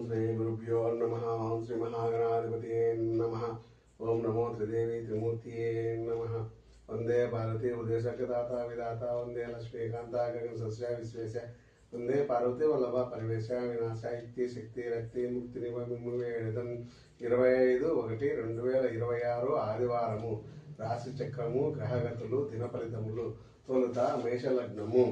श्री गुरुभ्यो नमः। ओं श्री महागणाधिपतये नमः। ओं नमो त्रिदेवी त्रिमूर्तये नमः। वंदे भारती उदयशक्तिदाता विधाता वंदे लक्ष्मीकांता गगन सस्या विश्वेश वंदे पार्वती वल्लभ परिवेश विनाश इति शक्ति रक्ति मुक्ति నిమిషం 25/1/2026 ఆదివారము రాశి చక్రము గ్రహగతులు దిన ఫలితములు తొలుత మేషలగ్నము.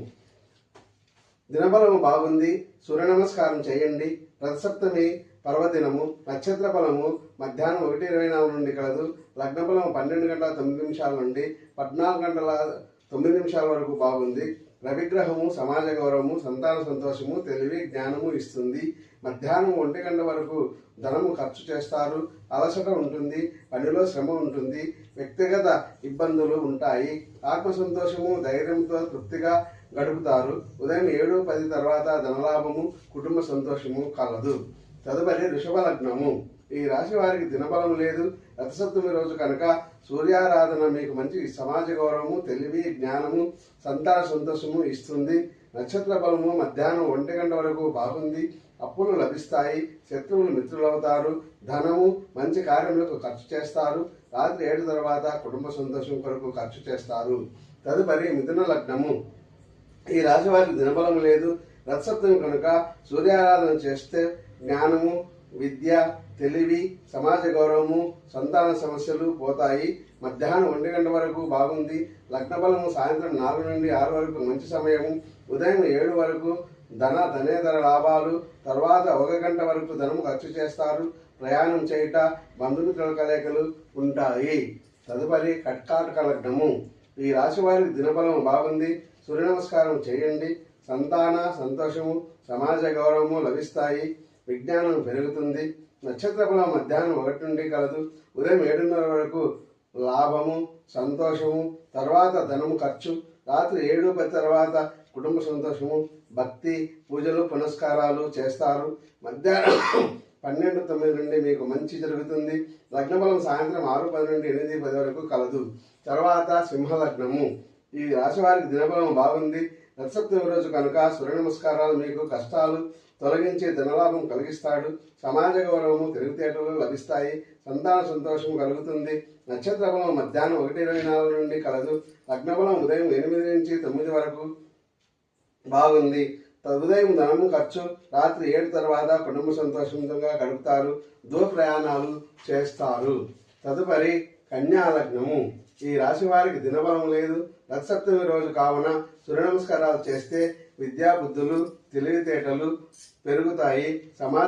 దినబలము బాగుంది. సూర్య నమస్కారం చేయండి. ప్రతిసప్తమి పర్వదినము. నక్షత్ర బలము మధ్యాహ్నం 1:24 నుండి కలదు. లగ్న బలము 12:09 నుండి 14:09 వరకు బాగుంది. రవిగ్రహము సమాజ గౌరవము, సంతాన సంతోషము, తెలివి, జ్ఞానము ఇస్తుంది. మధ్యాహ్నం 1 గంట వరకు ధనము ఖర్చు చేస్తారు. అలసట ఉంటుంది. పనిలో శ్రమ ఉంటుంది. వ్యక్తిగత ఇబ్బందులు ఉంటాయి. ఆత్మ సంతోషము, ధైర్యంతో తృప్తిగా గడుపుతారు. ఉదయం 7:10 తర్వాత ధనలాభము, కుటుంబ సంతోషము కలదు. తదుపరి వృషభ లగ్నము. ఈ రాశి వారికి దినబలం లేదు. రథసప్తమి రోజు కనుక సూర్యారాధన మీకు మంచి సమాజ గౌరవము, తెలివి, జ్ఞానము, సంతాన సంతోషము ఇస్తుంది. నక్షత్ర బలము మధ్యాహ్నం 1 గంట వరకు బాగుంది. అప్పులు లభిస్తాయి. శత్రువులు మిత్రులవుతారు. ధనము మంచి కార్యములకు ఖర్చు చేస్తారు. రాత్రి 7 తర్వాత కుటుంబ సంతోషం కొరకు ఖర్చు చేస్తారు. తదుపరి మిథున లగ్నము. ఈ రాశి వారికి దినబలం లేదు. రథసప్తమి కనుక సూర్యారాధన చేస్తే జ్ఞానము, విద్య, తెలివి, సమాజ గౌరవము, సంతాన సమస్యలు పోతాయి. మధ్యాహ్నం 1 గంట వరకు బాగుంది. లగ్న బలము సాయంత్రం 4 నుండి 6 వరకు మంచి సమయము. ఉదయం 7 వరకు ధనేతర లాభాలు. తర్వాత 1 గంట వరకు ధనము ఖర్చు చేస్తారు. ప్రయాణం చేయుట, బంధుమిత్రుల కలయికలు ఉంటాయి. తదుపరి కర్కాటక లగ్నము. ఈ రాశి వారికి దినబలము బాగుంది. సూర్య నమస్కారం చేయండి. సంతాన సంతోషము, సమాజ గౌరవము లభిస్తాయి. విజ్ఞానం పెరుగుతుంది. నక్షత్ర బలం మధ్యాహ్నం 1 నుండి కలదు. ఉదయం 7:30 వరకు లాభము, సంతోషము, తర్వాత ధనము ఖర్చు. రాత్రి 7:10 తర్వాత కుటుంబ సంతోషము, భక్తి, పూజలు, పునస్కారాలు చేస్తారు. మధ్యాహ్నం 12:09 నుండి మీకు మంచి జరుగుతుంది. లగ్నబలం సాయంత్రం 6:10 నుండి 8:10 వరకు కలదు. తర్వాత సింహలగ్నము. ఈ రాశి వారికి దినబలం బాగుంది. రథసప్తమి రోజు కనుక సూర్య నమస్కారాలు మీకు కష్టాలు తొలగించి ధనలాభం కలిగిస్తాడు. సమాజ గౌరవము, తెలివితేటలు లభిస్తాయి. సంతాన సంతోషం కలుగుతుంది. నక్షత్ర బలం మధ్యాహ్నం 1:24 నుండి కలదు. లగ్నబలం ఉదయం 8 నుంచి 9 వరకు బాగుంది. ఉదయం ధనము ఖర్చు. రాత్రి 7 తర్వాత కుటుంబ సంతోషంగా గడుపుతారు. దూర ప్రయాణాలు చేస్తారు. తదుపరి కన్యా లగ్నము. ఈ రాశి వారికి దినబలం లేదు. రథసప్తమి రోజు కావున సూర్య నమస్కారాలు చేస్తే విద్యా బుద్ధులు, తెలివితేటలు పెరుగుతాయి. సమాజ